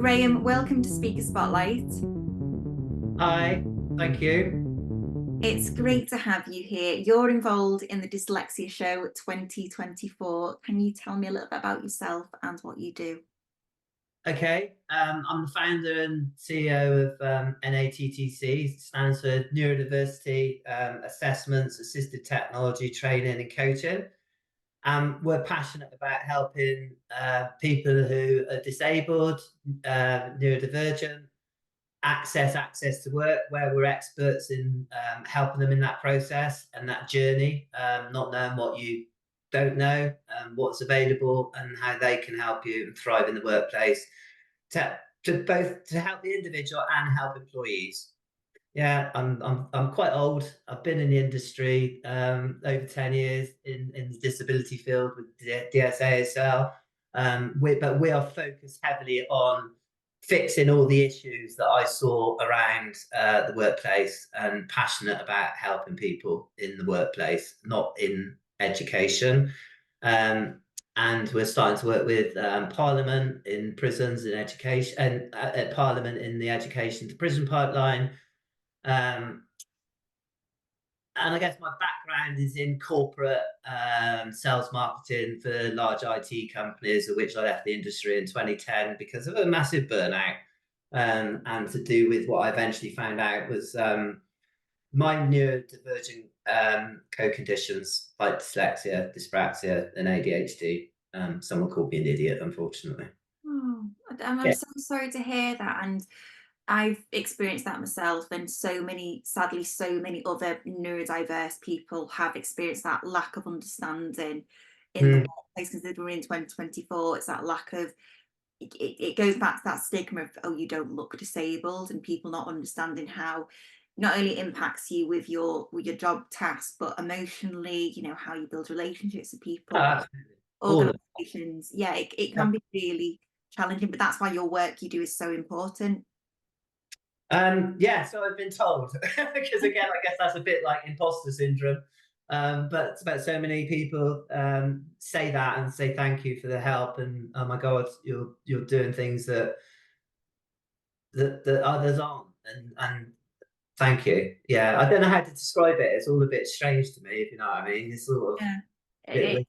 Graham, welcome to Speaker Spotlight. Hi, thank you. It's great to have you here. You're involved in the Dyslexia Show 2024. Can you tell me a little bit about yourself and what you do? Okay, I'm the founder and CEO of NATTC, stands for Neurodiversity Assessments, Assisted Technology Training and Coaching. We're passionate about helping people who are disabled, neurodivergent, access to work, where we're experts in helping them in that process and that journey, not knowing what you don't know, what's available, and how they can help you and thrive in the workplace to both to help the individual and help employees. Yeah, I'm quite old. I've been in the industry over 10 years in the disability field with DSASL. But we are focused heavily on fixing all the issues that I saw around the workplace, and passionate about helping people in the workplace, not in education. Um, and we're starting to work with Parliament in prisons and education, and at Parliament in the education to prison pipeline. Um, and I guess my background is in corporate sales marketing for large IT companies, of which I left the industry in 2010 because of a massive burnout. And to do with what I eventually found out was my neurodivergent co-conditions like dyslexia, dyspraxia, and ADHD. Someone called me an idiot, unfortunately. Oh, I'm Yeah. so sorry to hear that. And I've experienced that myself, and sadly, so many other neurodiverse people have experienced that lack of understanding in the Mm, workplace because we're in 2024. It's that lack of it goes back to that stigma of, oh, you don't look disabled, and people not understanding how not only impacts you with your job tasks, but emotionally, how you build relationships with people, absolutely. All of organizations. Yeah, it it. can be really challenging, but that's why your work you do is so important. Yeah, so I've been told, because again, I guess that's a bit like imposter syndrome. But so many people say that and say thank you for the help, and oh my God, you're doing things that others aren't, and thank you. Yeah, I don't know how to describe it. It's all a bit strange to me, if you know what I mean. It's sort of Yeah, a bit it,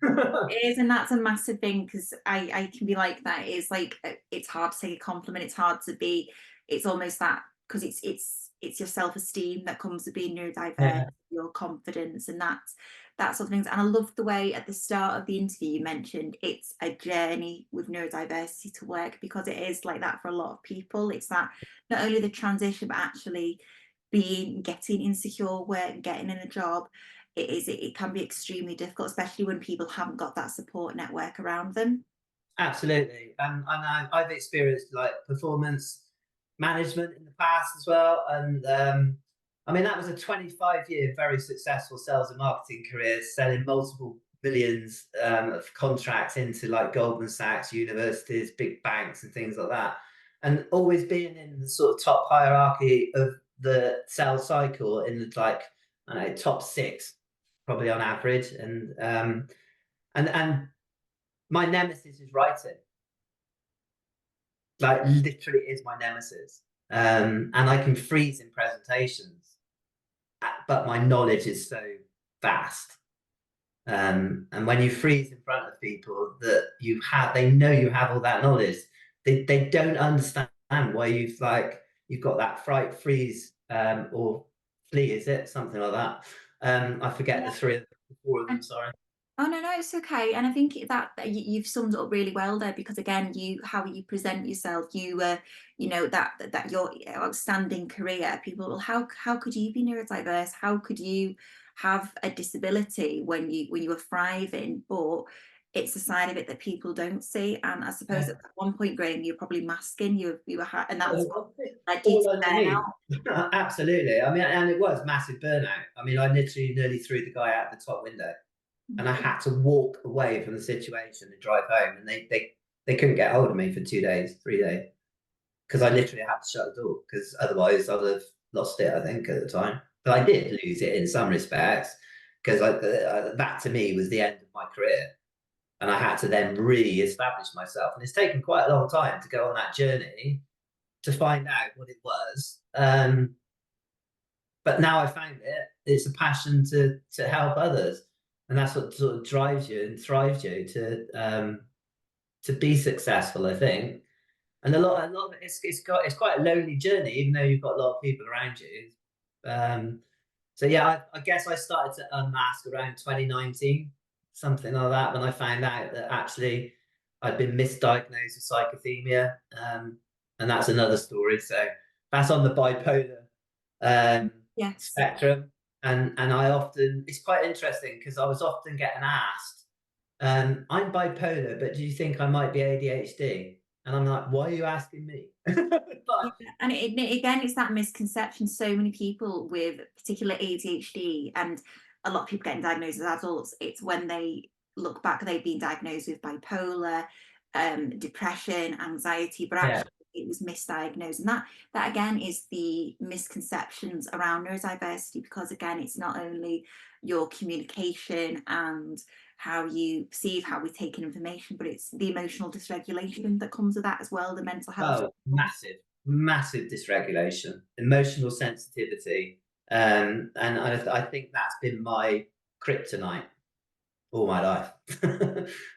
weird. it is, and that's a massive thing because I can be like that. It's like it's hard to take a compliment. It's hard to be. It's almost that because it's your self esteem that comes with being neurodiverse, Yeah, your confidence, and that sort of things. And I love the way at the start of the interview you mentioned it's a journey with neurodiversity to work, because it is like that for a lot of people. It's that not only the transition, but actually getting insecure work, getting in a job. It can be extremely difficult, especially when people haven't got that support network around them. absolutely. I've experienced like performance management in the past as well. And I mean, that was a 25-year very successful sales and marketing career, selling multiple billions of contracts into like Goldman Sachs, universities, big banks, and things like that. And always being in the sort of top hierarchy of the sales cycle in the like, I don't know, top six, probably on average. And my nemesis is writing. Like literally is my nemesis. And I can freeze in presentations, but my knowledge is so vast. And when you freeze in front of people that they know you have all that knowledge. They don't understand why you've got that fright freeze, or flee, is it? Something like that. I forget Yeah. the four of them, sorry. Oh, no, no, it's okay. And I think that you've summed it up really well there, because again, how you present yourself, that your outstanding career, people, well, how could you be neurodiverse? How could you have a disability when you were thriving? But it's a side of it that people don't see. And I suppose Yeah. at one point, Graham, you're probably masking, and that's what All led you to all underneath. burnout. Absolutely. I mean, and it was massive burnout. I mean, I literally nearly threw the guy out the top window, and I had to walk away from the situation and drive home. And they couldn't get hold of me for 2 days, 3 days, because I literally had to shut the door, because otherwise I'd have lost it, I think, at the time. But I did lose it in some respects, because that to me was the end of my career. and I had to then really establish myself. And it's taken quite a long time to go on that journey to find out what it was. But now I found it. It's a passion to help others, and that's what sort of drives you and thrives you to be successful, I think. And a lot of it, it's quite a lonely journey, even though you've got a lot of people around you. Um, so yeah, I guess I started to unmask around 2019, something like that, when I found out that actually I'd been misdiagnosed with psychothemia, and that's another story. So that's on the bipolar Yes. spectrum, and I often it's quite interesting because I was often getting asked, "I'm bipolar, but do you think I might be ADHD?" And I'm like, "Why are you asking me?" Yeah, But and again, it's that misconception. So many people with particular ADHD, and a lot of people getting diagnosed as adults, it's when they look back, they've been diagnosed with bipolar, depression, anxiety, but yeah, actually it was misdiagnosed. And that again is the misconceptions around neurodiversity, because again, it's not only your communication and how you perceive, how we take in information, but it's the emotional dysregulation that comes with that as well, the mental health. oh, massive, massive dysregulation, emotional sensitivity, and I think that's been my kryptonite all my life.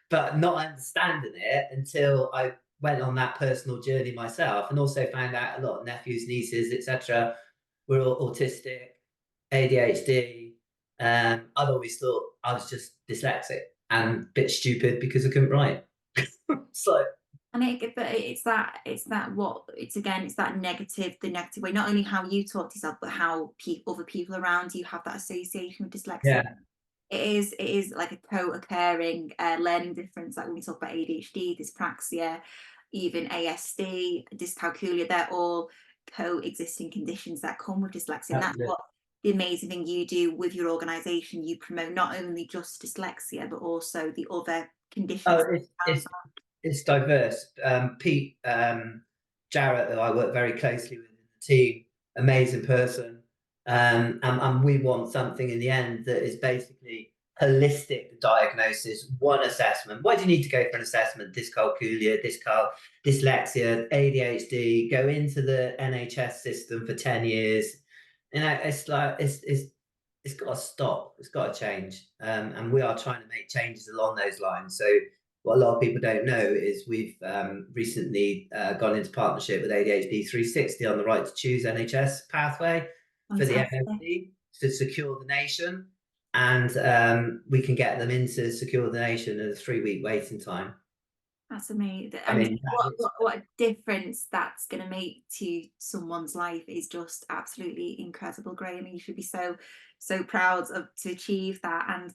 But not understanding it until I went on that personal journey myself, and also found out a lot of nephews, nieces, etc., were all autistic, ADHD. I'd always thought I was just dyslexic and a bit stupid because I couldn't write. So And it's that what it's again, it's that negative, the negative way, not only how you talk to yourself, but how other people around you have that association with dyslexia. yeah, It is like a co-occurring learning difference. Like when we talk about ADHD, dyspraxia, even ASD, dyscalculia, they're all coexisting conditions that come with dyslexia. And that's absolutely. what the amazing thing you do with your organization. You promote not only just dyslexia, but also the other Oh, conditions. it's diverse. Pete Jarrett, that I work very closely with in the team, amazing person. And we want something in the end that is basically holistic diagnosis, one assessment. Why do you need to go for an assessment? Dyscalculia, dyslexia, ADHD, go into the NHS system for 10 years. You know, it's like, it's got to stop. It's got to change. And we are trying to make changes along those lines. So what a lot of people don't know is we've recently gone into partnership with ADHD 360 on the right to choose NHS pathway for the Fantastic. MOD to secure the nation. And we can get them into secure the nation at a 3-week waiting time. That's amazing. I And mean, what a difference that's going to make to someone's life is just absolutely incredible, Graham. You should be so proud of to achieve that. And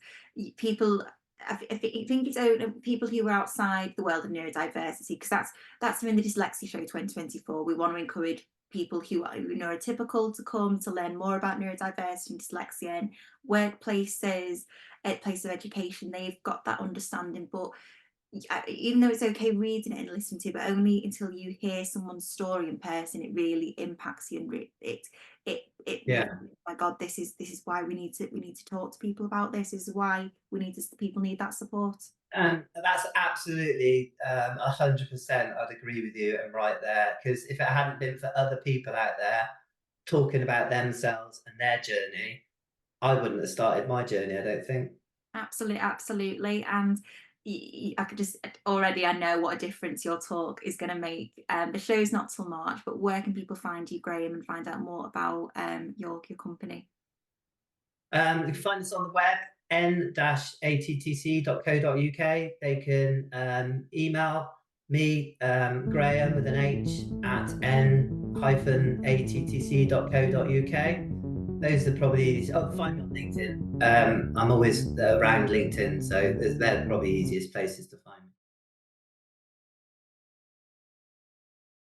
people, I think it's people who are outside the world of neurodiversity, because that's in the Dyslexia Show 2024. We want to encourage people who are neurotypical to come to learn more about neurodiversity and dyslexia, and workplaces, at place of education. They've got that understanding, but even though it's okay reading it and listening to it, but only until you hear someone's story in person, it really impacts you, and it yeah. my God, this is why we need to talk to people about this. This is why people need that support. And that's absolutely 100%. I'd agree with you and right there. Because if it hadn't been for other people out there talking about themselves and their journey, I wouldn't have started my journey, I don't think. Absolutely. And I could just already, I know what a difference your talk is going to make. The show's not till March, but where can people find you, Graham, and find out more about your company? You can find us on the web, n-attc.co.uk. They can email me, Graham with an H, at n-attc.co.uk. Those are probably, oh, find me on LinkedIn. I'm always around LinkedIn, so they're probably easiest places to find.